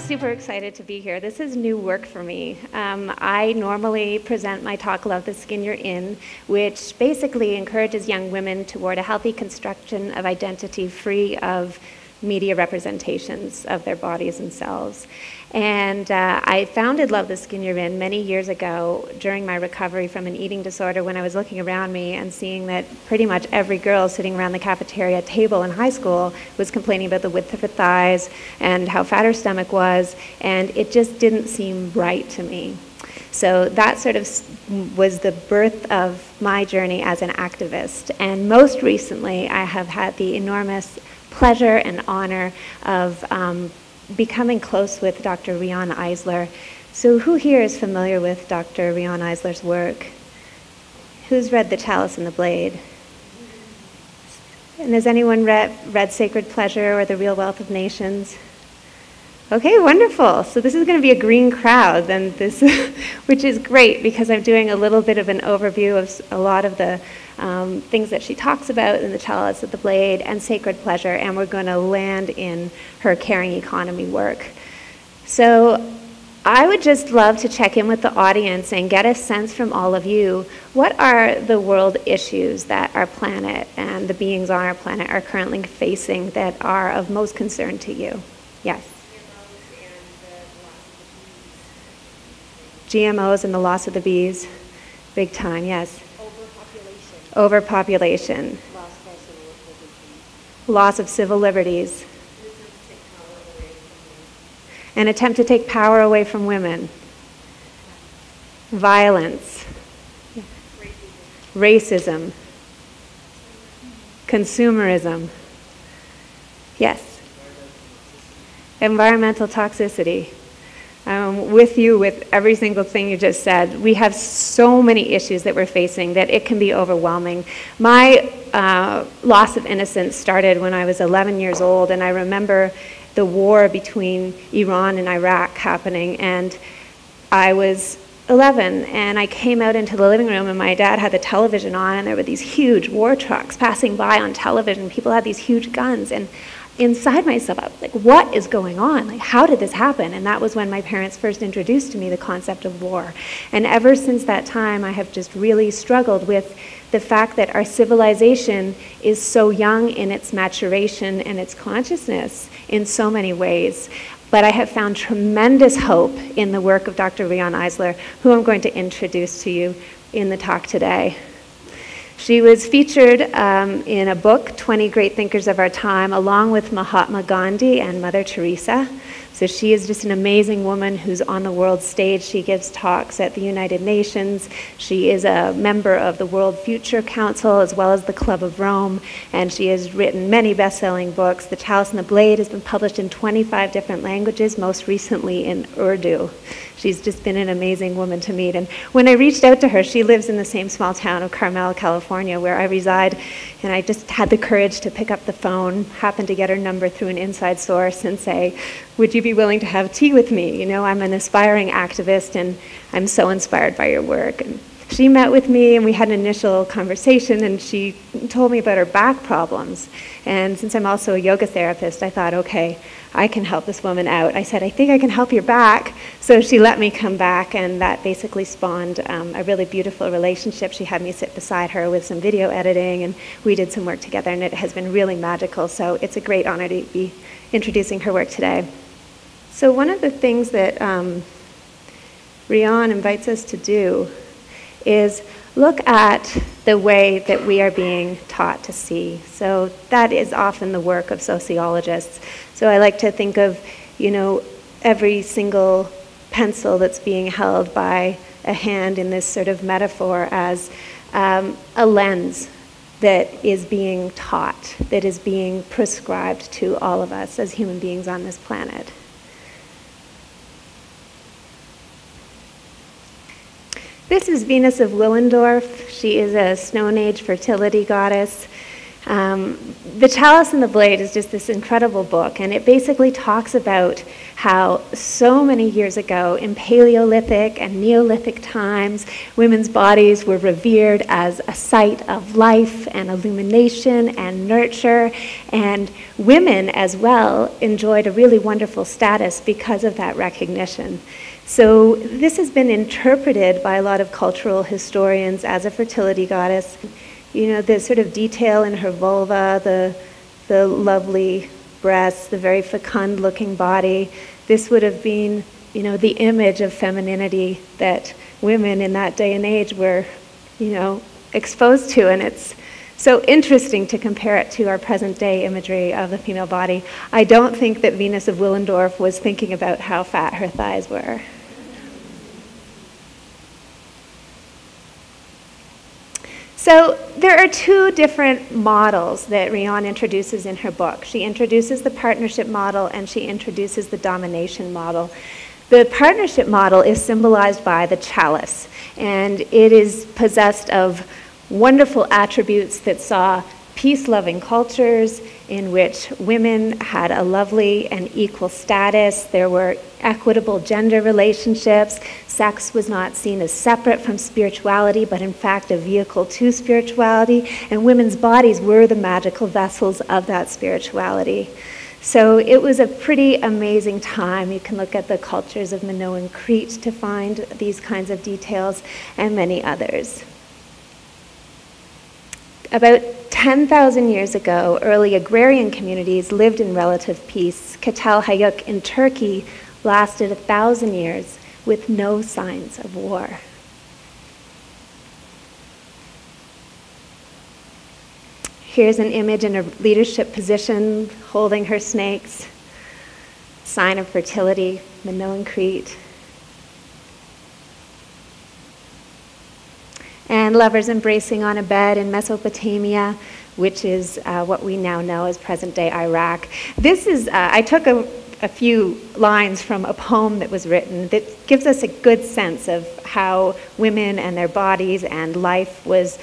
super excited to be here. This is new work for me. I normally present my talk, Love the Skin You're In, which basically encourages young women toward a healthy construction of identity free of media representations of their bodies and selves. And I founded Love the Skin You're In many years ago during my recovery from an eating disorder, when I was looking around me and seeing that pretty much every girl sitting around the cafeteria table in high school was complaining about the width of her thighs and how fat her stomach was, and it just didn't seem right to me. So that sort of was the birth of my journey as an activist. And most recently, I have had the enormous pleasure and honor of becoming close with Dr. Riane Eisler. So who here is familiar with Dr. Riane Eisler's work? Who's read The Chalice and the Blade? And has anyone read Sacred Pleasure or The Real Wealth of Nations? Okay, wonderful. So this is going to be a green crowd, then this, which is great because I'm doing a little bit of an overview of a lot of the things that she talks about in The Chalice of the Blade and Sacred Pleasure, and we're going to land in her caring economy work. So I would just love to check in with the audience and get a sense from all of you, what are the world issues that our planet and the beings on our planet are currently facing that are of most concern to you? Yes? GMOs and the loss of the bees. Big time, yes. Overpopulation. Loss of civil liberties. An attempt to take power away from women. Violence. Racism. Consumerism. Yes. Environmental toxicity. With you with every single thing you just said. We have so many issues that we're facing that it can be overwhelming. My loss of innocence started when I was 11 years old, and I remember the war between Iran and Iraq happening, and I was 11, and I came out into the living room, and my dad had the television on, and there were these huge war trucks passing by on television. People had these huge guns, and inside myself, I was like, what is going on? Like, how did this happen? And that was when my parents first introduced to me the concept of war. And ever since that time, I have just really struggled with the fact that our civilization is so young in its maturation and its consciousness in so many ways. But I have found tremendous hope in the work of Dr. Riane Eisler, who I'm going to introduce to you in the talk today. She was featured in a book, 20 Great Thinkers of Our Time, along with Mahatma Gandhi and Mother Teresa. So she is just an amazing woman who's on the world stage. She gives talks at the United Nations. She is a member of the World Future Council as well as the Club of Rome, and she has written many best-selling books. The Chalice and the Blade has been published in 25 different languages, most recently in Urdu. She's just been an amazing woman to meet. And when I reached out to her, she lives in the same small town of Carmel, California, where I reside, and I just had the courage to pick up the phone, happened to get her number through an inside source, and say, would you be willing to have tea with me? You know, I'm an aspiring activist, and I'm so inspired by your work. And she met with me, and we had an initial conversation, and she told me about her back problems. And since I'm also a yoga therapist, I thought, okay, I can help this woman out. I said, I think I can help your back. So she let me come back, and that basically spawned a really beautiful relationship. She had me sit beside her with some video editing, and we did some work together, and it has been really magical. So it's a great honor to be introducing her work today. So one of the things that Riane invites us to do is look at the way that we are being taught to see. So that is often the work of sociologists. So I like to think of, you know, every single pencil that's being held by a hand in this sort of metaphor as a lens that is being taught, that is being prescribed to all of us as human beings on this planet. This is Venus of Willendorf. She is a Stone Age fertility goddess. The Chalice and the Blade is just this incredible book, and it basically talks about how so many years ago in Paleolithic and Neolithic times, women's bodies were revered as a site of life and illumination and nurture, and women as well enjoyed a really wonderful status because of that recognition. So this has been interpreted by a lot of cultural historians as a fertility goddess. You know, the sort of detail in her vulva, the lovely breasts, the very fecund-looking body. This would have been, you know, the image of femininity that women in that day and age were, you know, exposed to. And it's so interesting to compare it to our present-day imagery of the female body. I don't think that Venus of Willendorf was thinking about how fat her thighs were. So there are two different models that Rion introduces in her book. She introduces the partnership model and she introduces the domination model. The partnership model is symbolized by the chalice, and it is possessed of wonderful attributes that saw peace-loving cultures in which women had a lovely and equal status. There were equitable gender relationships. Sex was not seen as separate from spirituality, but in fact a vehicle to spirituality, and women's bodies were the magical vessels of that spirituality. So it was a pretty amazing time. You can look at the cultures of Minoan Crete to find these kinds of details, and many others. About 10,000 years ago, early agrarian communities lived in relative peace. Ketel Hayuk in Turkey lasted 1,000 years with no signs of war. Here's an image in a leadership position holding her snakes, sign of fertility, Minoan Crete. And lovers embracing on a bed in Mesopotamia, which is what we now know as present-day Iraq. This is, I took a few lines from a poem that was written that gives us a good sense of how women and their bodies and life was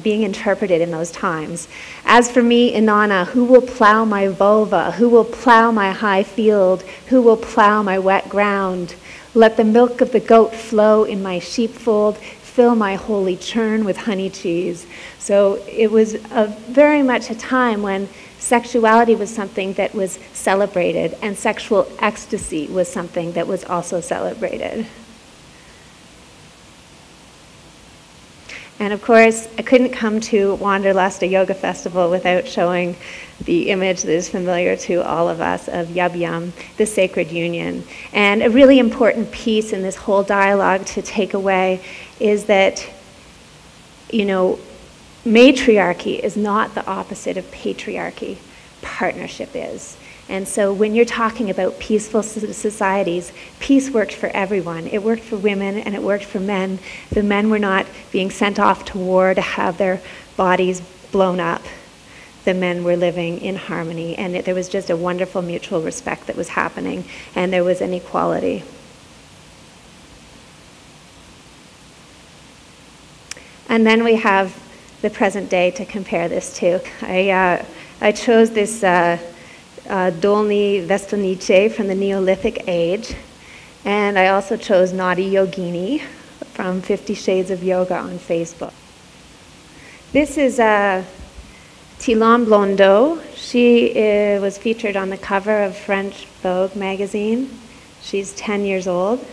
being interpreted in those times. As for me, Inanna, who will plow my vulva? Who will plow my high field? Who will plow my wet ground? Let the milk of the goat flow in my sheepfold, fill my holy churn with honey cheese. So it was very much a time when sexuality was something that was celebrated, and sexual ecstasy was something that was also celebrated. And of course, I couldn't come to Wanderlust, a yoga festival, without showing the image that is familiar to all of us of Yab Yum, the sacred union. And a really important piece in this whole dialogue to take away is that, you know, matriarchy is not the opposite of patriarchy. Partnership is. And so when you're talking about peaceful societies, peace worked for everyone. It worked for women and it worked for men. The men were not being sent off to war to have their bodies blown up. The men were living in harmony, and there was just a wonderful mutual respect that was happening, and there was an equality. And then we have the present day to compare this to. I chose this Dolny Vestonice from the Neolithic age, and I also chose Naughty Yogini from 50 Shades of Yoga on Facebook. This is Tilan Blondeau. She was featured on the cover of French Vogue magazine. She's 10 years old.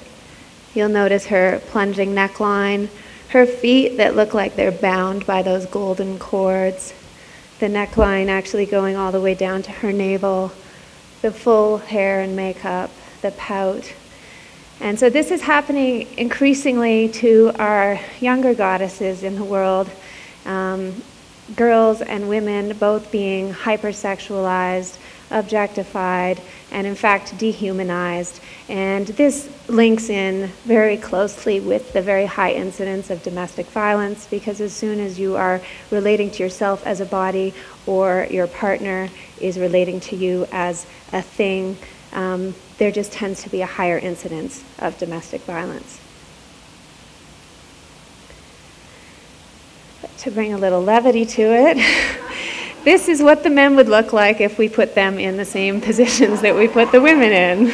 You'll notice her plunging neckline, her feet that look like they're bound by those golden cords, the neckline actually going all the way down to her navel, the full hair and makeup, the pout. And so this is happening increasingly to our younger goddesses in the world, girls and women both being hypersexualized, objectified, and in fact dehumanized. And this links in very closely with the very high incidence of domestic violence, because as soon as you are relating to yourself as a body, or your partner is relating to you as a thing, there just tends to be a higher incidence of domestic violence. To bring a little levity to it, This is what the men would look like if we put them in the same positions that we put the women in.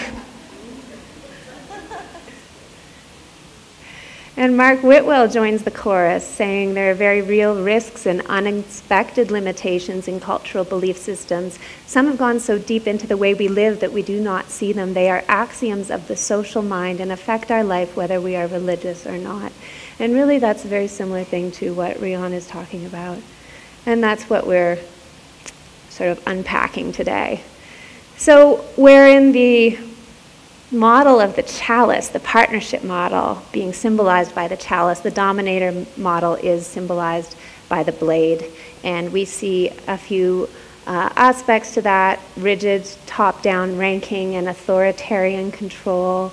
And Mark Whitwell joins the chorus, saying there are very real risks and unexpected limitations in cultural belief systems. Some have gone so deep into the way we live that we do not see them. They are axioms of the social mind and affect our life whether we are religious or not. And really that's a very similar thing to what Rian is talking about. And that's what we're sort of unpacking today. So we're in the model of the chalice, the partnership model being symbolized by the chalice. The dominator model is symbolized by the blade. And we see a few aspects to that: rigid top-down ranking and authoritarian control,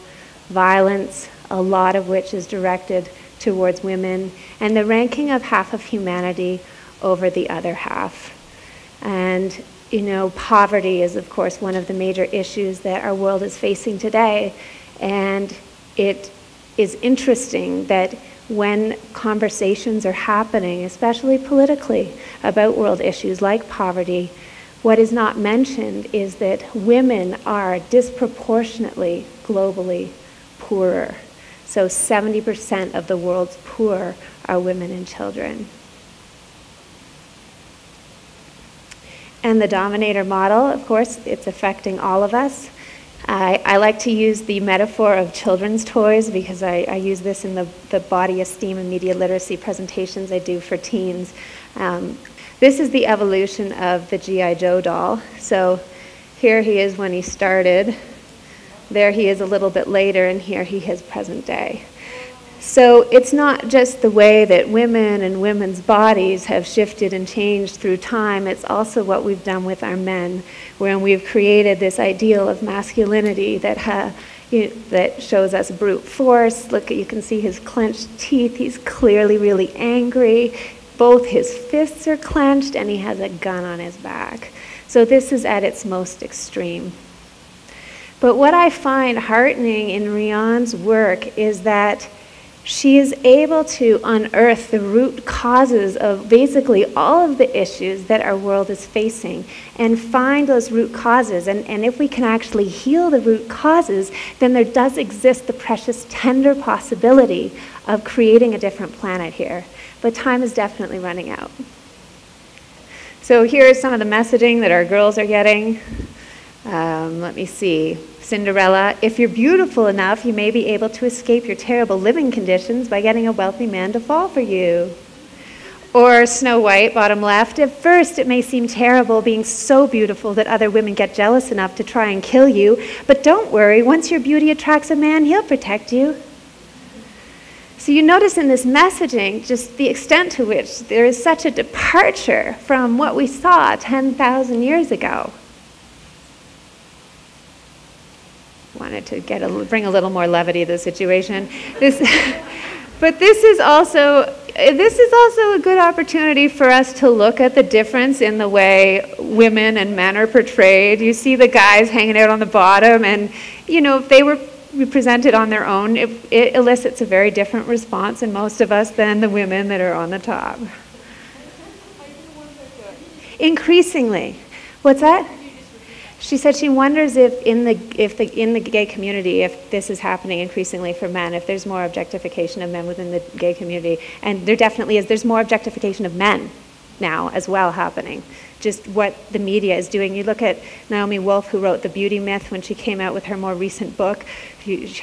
violence, a lot of which is directed towards women, and the ranking of half of humanity over the other half. And you know, poverty is, of course, one of the major issues that our world is facing today. And it is interesting that when conversations are happening, especially politically, about world issues like poverty, what is not mentioned is that women are disproportionately globally poorer. So 70% of the world's poor are women and children. And the dominator model, of course, it's affecting all of us. I like to use the metaphor of children's toys because I use this in the body esteem and media literacy presentations I do for teens. This is the evolution of the G.I. Joe doll. So here he is when he started. There he is a little bit later, and here he is present day. So it's not just the way that women and women's bodies have shifted and changed through time, it's also what we've done with our men, when we've created this ideal of masculinity that shows us brute force. Look, you can see his clenched teeth. He's clearly really angry. Both his fists are clenched, and he has a gun on his back. So this is at its most extreme. But what I find heartening in Rian's work is that she is able to unearth the root causes of basically all of the issues that our world is facing and find those root causes. And if we can actually heal the root causes, then there does exist the precious, tender possibility of creating a different planet here. But time is definitely running out. So here is some of the messaging that our girls are getting. Let me see. Cinderella, if you're beautiful enough, you may be able to escape your terrible living conditions by getting a wealthy man to fall for you. Or Snow White, bottom left, at first it may seem terrible being so beautiful that other women get jealous enough to try and kill you, but don't worry, once your beauty attracts a man, he'll protect you. So you notice in this messaging just the extent to which there is such a departure from what we saw 10,000 years ago. Wanted to bring a little more levity to the situation. But this is also a good opportunity for us to look at the difference in the way women and men are portrayed. You see the guys hanging out on the bottom, and you know, if they were presented on their own, it elicits a very different response in most of us than the women that are on the top. Increasingly. What's that? She said she wonders if in the gay community, if this is happening increasingly for men, if there's more objectification of men within the gay community. And there definitely is. There's more objectification of men now as well happening. Just what the media is doing. You look at Naomi Wolf, who wrote The Beauty Myth, when she came out with her more recent book,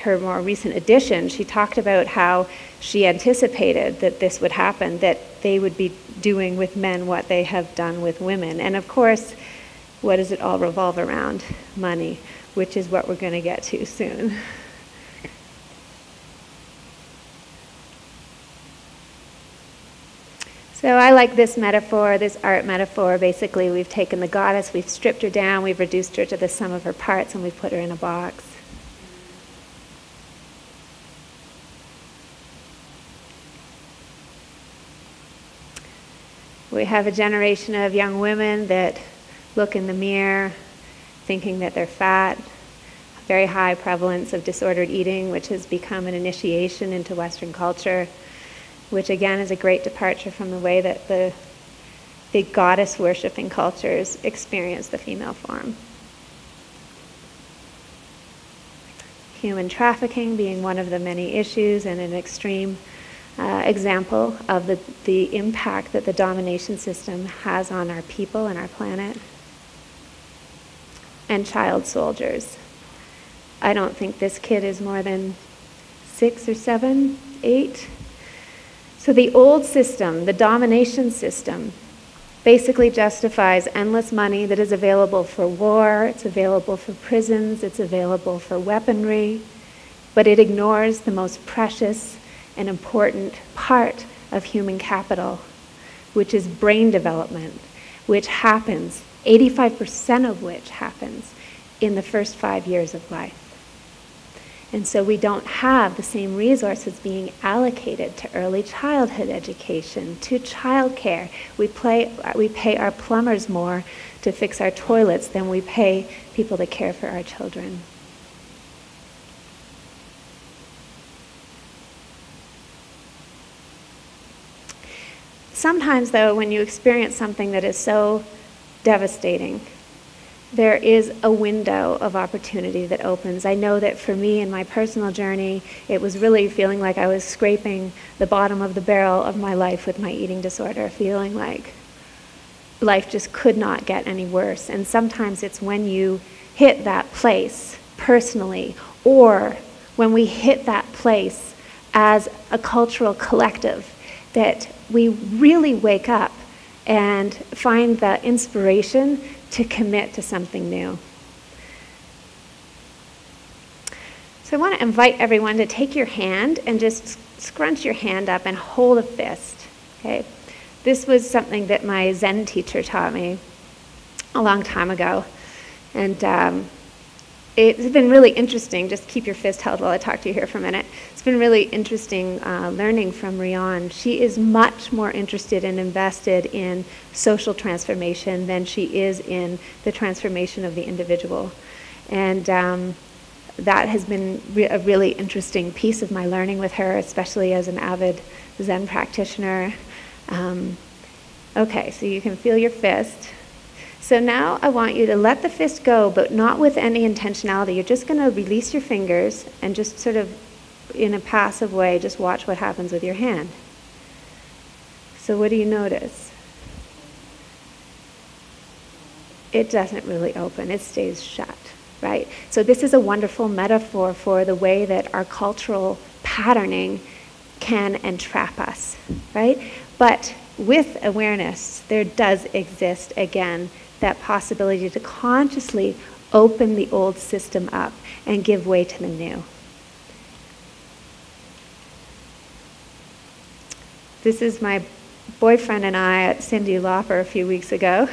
her more recent edition, she talked about how she anticipated that this would happen, that they would be doing with men what they have done with women. And of course, what does it all revolve around? Money, which is what we're going to get to soon. So I like this metaphor, this art metaphor. Basically, we've taken the goddess, we've stripped her down, we've reduced her to the sum of her parts, and we've put her in a box. We have a generation of young women that look in the mirror thinking that they're fat, very high prevalence of disordered eating, which has become an initiation into Western culture, which again is a great departure from the way that the the goddess-worshipping cultures experience the female form. Human trafficking being one of the many issues and an extreme example of the impact that the domination system has on our people and our planet. And child soldiers. I don't think this kid is more than 6 or 7, 8. So the old system, the domination system, basically justifies endless money that is available for war, it's available for prisons, it's available for weaponry, but it ignores the most precious and important part of human capital, which is brain development, which happens, 85% of which happens in the first 5 years of life. And so we don't have the same resources being allocated to early childhood education, to childcare. We pay our plumbers more to fix our toilets than we pay people to care for our children. Sometimes, though, when you experience something that is so devastating, there is a window of opportunity that opens. I know that for me in my personal journey, it was really feeling like I was scraping the bottom of the barrel of my life with my eating disorder, feeling like life just could not get any worse. And sometimes it's when you hit that place personally, or when we hit that place as a cultural collective, that we really wake up and find the inspiration to commit to something new. So I want to invite everyone to take your hand and just scrunch your hand up and hold a fist. Okay? This was something that my Zen teacher taught me a long time ago. And it's been really interesting. Just keep your fist held while I talk to you here for a minute. It's been really interesting learning from Rian. She is much more interested and invested in social transformation than she is in the transformation of the individual. And that has been a really interesting piece of my learning with her, especially as an avid Zen practitioner. Okay, so you can feel your fist. So now I want you to let the fist go, but not with any intentionality. You're just going to release your fingers and just sort of, in a passive way, just watch what happens with your hand. So what do you notice? It doesn't really open. It stays shut, right? So this is a wonderful metaphor for the way that our cultural patterning can entrap us, right? But with awareness, there does exist, again, that possibility to consciously open the old system up and give way to the new. This is my boyfriend and I at Cindy Lauper a few weeks ago.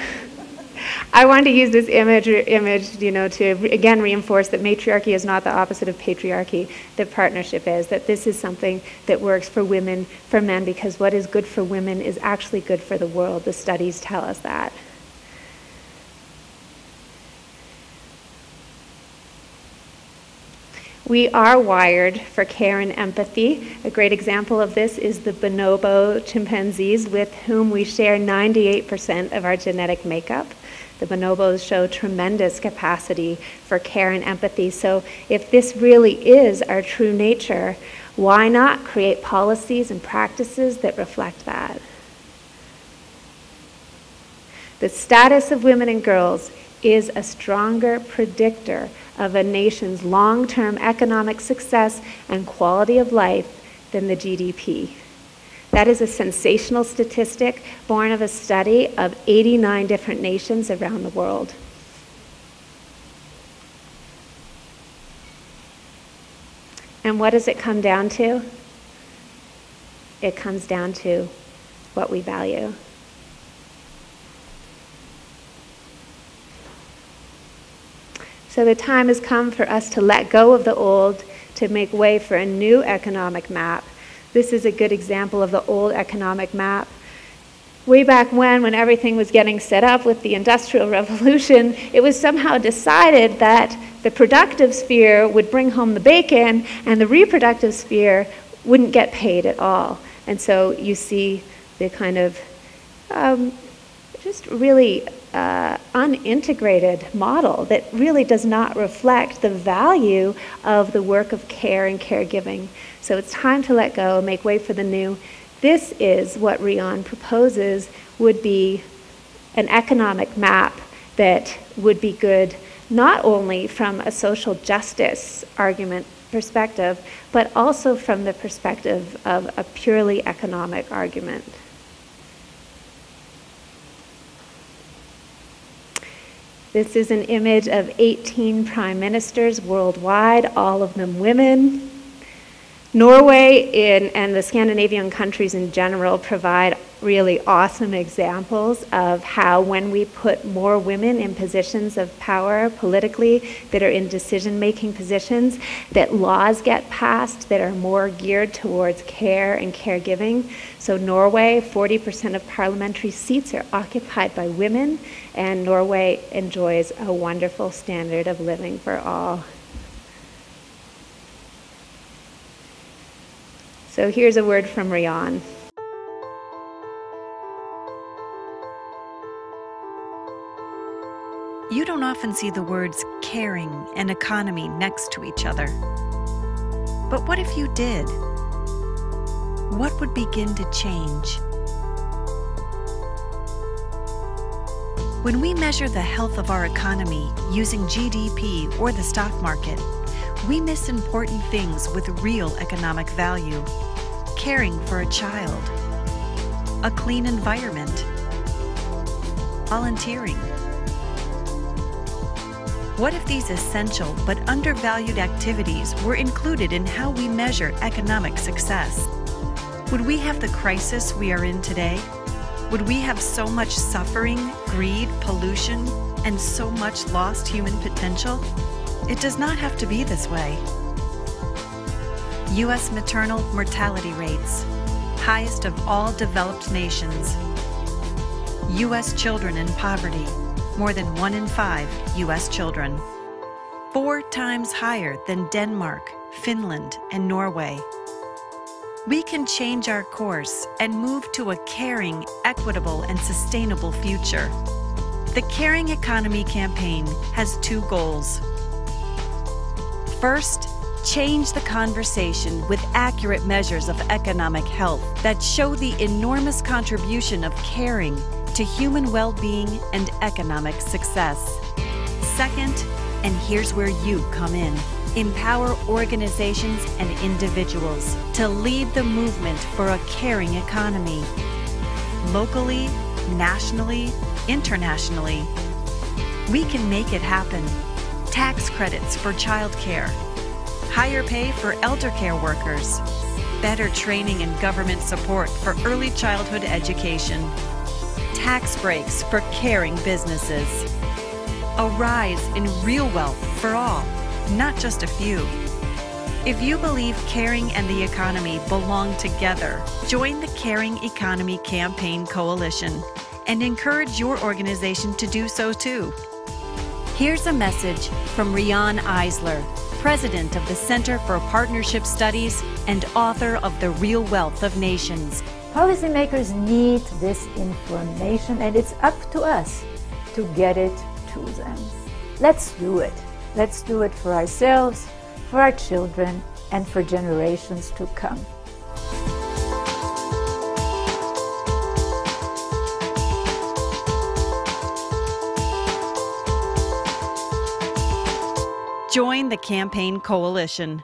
I wanted to use this image, to again reinforce that matriarchy is not the opposite of patriarchy, that partnership is, that this is something that works for women, for men, because what is good for women is actually good for the world. The studies tell us that. We are wired for care and empathy. A great example of this is the bonobo chimpanzees, with whom we share 98% of our genetic makeup. The bonobos show tremendous capacity for care and empathy. So if this really is our true nature, why not create policies and practices that reflect that? The status of women and girls is a stronger predictor of a nation's long-term economic success and quality of life than the GDP. That is a sensational statistic born of a study of 89 different nations around the world. And what does it come down to? It comes down to what we value. So the time has come for us to let go of the old, to make way for a new economic map. This is a good example of the old economic map. Way back when everything was getting set up with the Industrial Revolution, it was somehow decided that the productive sphere would bring home the bacon and the reproductive sphere wouldn't get paid at all. And so you see the kind of just really unintegrated model that really does not reflect the value of the work of care and caregiving. So it's time to let go, make way for the new. This is what Rion proposes would be an economic map that would be good not only from a social justice argument perspective, but also from the perspective of a purely economic argument. This is an image of 18 prime ministers worldwide, all of them women. Norway and the Scandinavian countries in general provide really awesome examples of how when we put more women in positions of power politically that are in decision-making positions, that laws get passed that are more geared towards care and caregiving. So Norway, 40% of parliamentary seats are occupied by women, and Norway enjoys a wonderful standard of living for all. So here's a word from Rion. You don't often see the words caring and economy next to each other. But what if you did? What would begin to change? When we measure the health of our economy using GDP or the stock market, we miss important things with real economic value. Caring for a child, a clean environment, volunteering. What if these essential but undervalued activities were included in how we measure economic success? Would we have the crisis we are in today? Would we have so much suffering, greed, pollution, and so much lost human potential? It does not have to be this way. U.S. maternal mortality rates, highest of all developed nations. U.S. children in poverty, more than 1 in 5 U.S. children. 4 times higher than Denmark, Finland, and Norway. We can change our course and move to a caring, equitable, and sustainable future. The Caring Economy campaign has 2 goals. First, change the conversation with accurate measures of economic health that show the enormous contribution of caring to human well-being and economic success. Second, and here's where you come in, empower organizations and individuals to lead the movement for a caring economy. Locally, nationally, internationally, we can make it happen. Tax credits for childcare, higher pay for elder care workers, better training and government support for early childhood education, tax breaks for caring businesses, a rise in real wealth for all, not just a few. If you believe caring and the economy belong together, join the Caring Economy Campaign Coalition and encourage your organization to do so too. Here's a message from Rion Eisler, President of the Center for Partnership Studies and author of The Real Wealth of Nations. Policymakers need this information, and it's up to us to get it to them. Let's do it. Let's do it for ourselves, for our children, and for generations to come. Join the campaign coalition.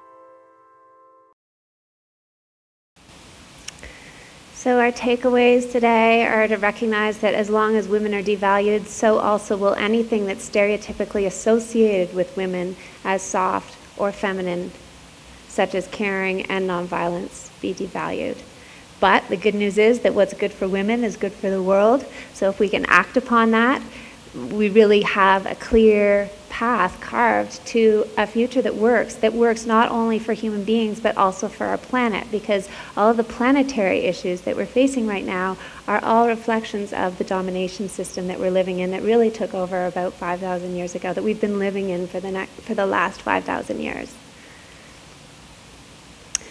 So our takeaways today are to recognize that as long as women are devalued, so also will anything that's stereotypically associated with women as soft or feminine, such as caring and nonviolence, be devalued. But the good news is that what's good for women is good for the world. So if we can act upon that, we really have a clear path carved to a future that works not only for human beings but also for our planet, because all of the planetary issues that we're facing right now are all reflections of the domination system that we're living in that really took over about 5,000 years ago, that we've been living in for the last 5,000 years.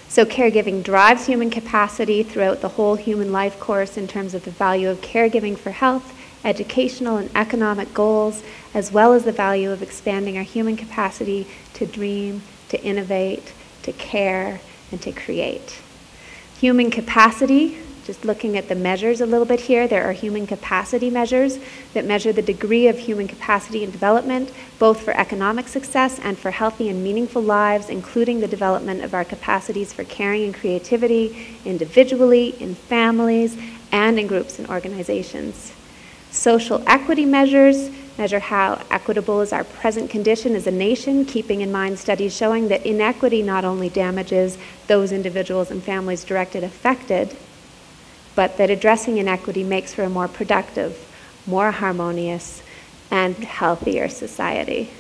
So caregiving drives human capacity throughout the whole human life course in terms of the value of caregiving for health educational and economic goals, as well as the value of expanding our human capacity to dream, to innovate, to care, and to create. Human capacity, just looking at the measures a little bit here, there are human capacity measures that measure the degree of human capacity and development, both for economic success and for healthy and meaningful lives, including the development of our capacities for caring and creativity individually, in families, and in groups and organizations. Social equity measures measure how equitable is our present condition as a nation, keeping in mind studies showing that inequity not only damages those individuals and families directly affected, but that addressing inequity makes for a more productive, more harmonious, and healthier society.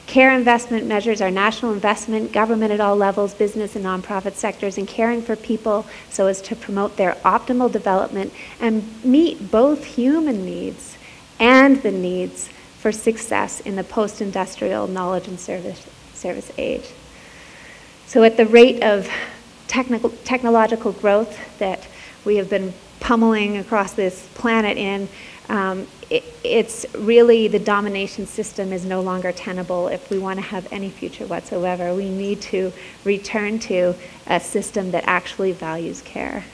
Care investment measures our national investment, government at all levels, business and nonprofit sectors, in caring for people so as to promote their optimal development and meet both human needs and the needs for success in the post-industrial knowledge and service age. So at the rate of technological growth that we have been pummeling across this planet in, it's really, the domination system is no longer tenable if we want to have any future whatsoever. We need to return to a system that actually values care.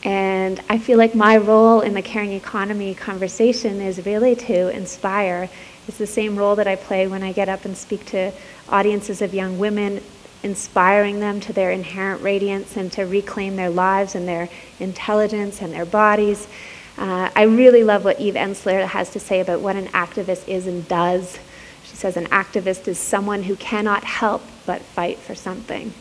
And I feel like my role in the caring economy conversation is really to inspire. It's the same role that I play when I get up and speak to audiences of young women, inspiring them to their inherent radiance and to reclaim their lives and their intelligence and their bodies. I really love what Eve Ensler has to say about what an activist is and does. She says an activist is someone who cannot help but fight for something.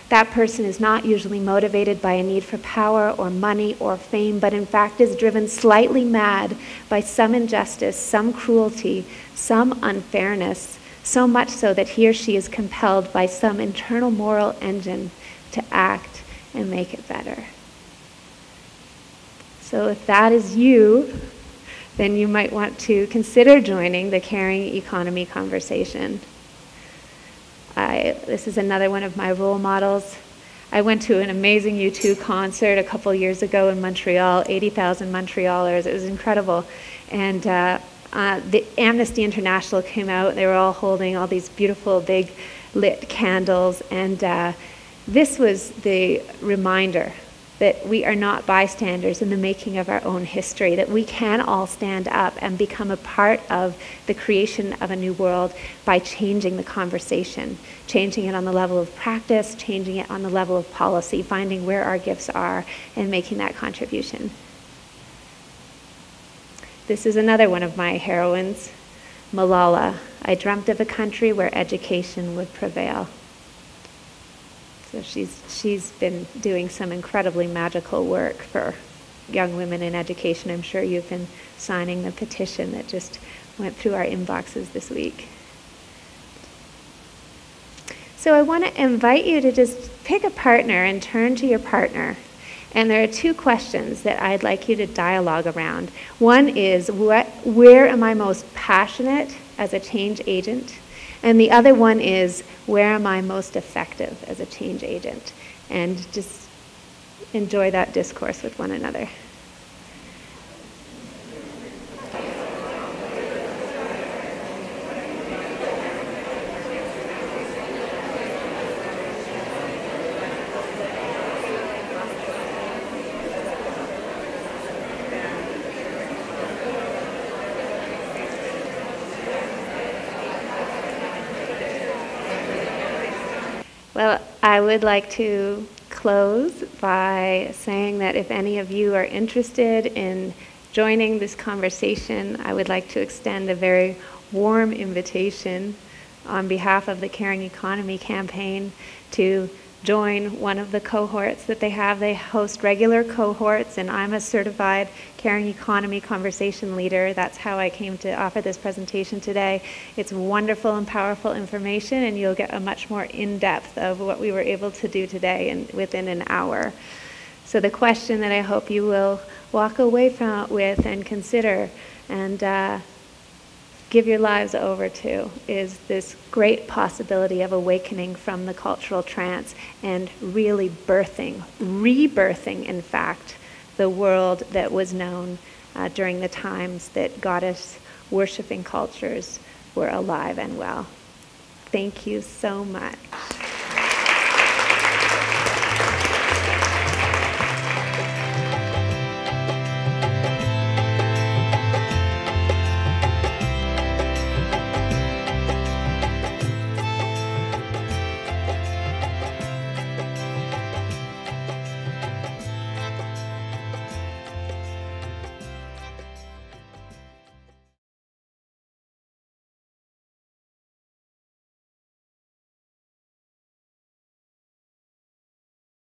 That person is not usually motivated by a need for power or money or fame, but in fact is driven slightly mad by some injustice, some cruelty, some unfairness, so much so that he or she is compelled by some internal moral engine to act and make it better. So if that is you, then you might want to consider joining the caring economy conversation. This is another one of my role models. I went to an amazing U2 concert a couple years ago in Montreal, 80,000 Montrealers. It was incredible. And the Amnesty International came out. They were all holding all these beautiful, big lit candles. And this was the reminder that we are not bystanders in the making of our own history, that we can all stand up and become a part of the creation of a new world by changing the conversation, changing it on the level of practice, changing it on the level of policy, finding where our gifts are and making that contribution. This is another one of my heroines, Malala. I dreamt of a country where education would prevail. So she's been doing some incredibly magical work for young women in education. I'm sure you've been signing the petition that just went through our inboxes this week. So I want to invite you to just pick a partner and turn to your partner. And there are two questions that I'd like you to dialogue around. One is, where am I most passionate as a change agent? And the other one is, where am I most effective as a change agent? And just enjoy that discourse with one another. Well, I would like to close by saying that if any of you are interested in joining this conversation, I would like to extend a very warm invitation on behalf of the Caring Economy campaign to join one of the cohorts that they have. They host regular cohorts, and I'm a certified Caring Economy conversation leader. That's how I came to offer this presentation today. It's wonderful and powerful information, and you'll get a much more in-depth of what we were able to do today within an hour. So the question that I hope you will walk away with and consider and give your lives over to is this great possibility of awakening from the cultural trance and really rebirthing, in fact, the world that was known during the times that goddess worshiping cultures were alive and well. Thank you so much.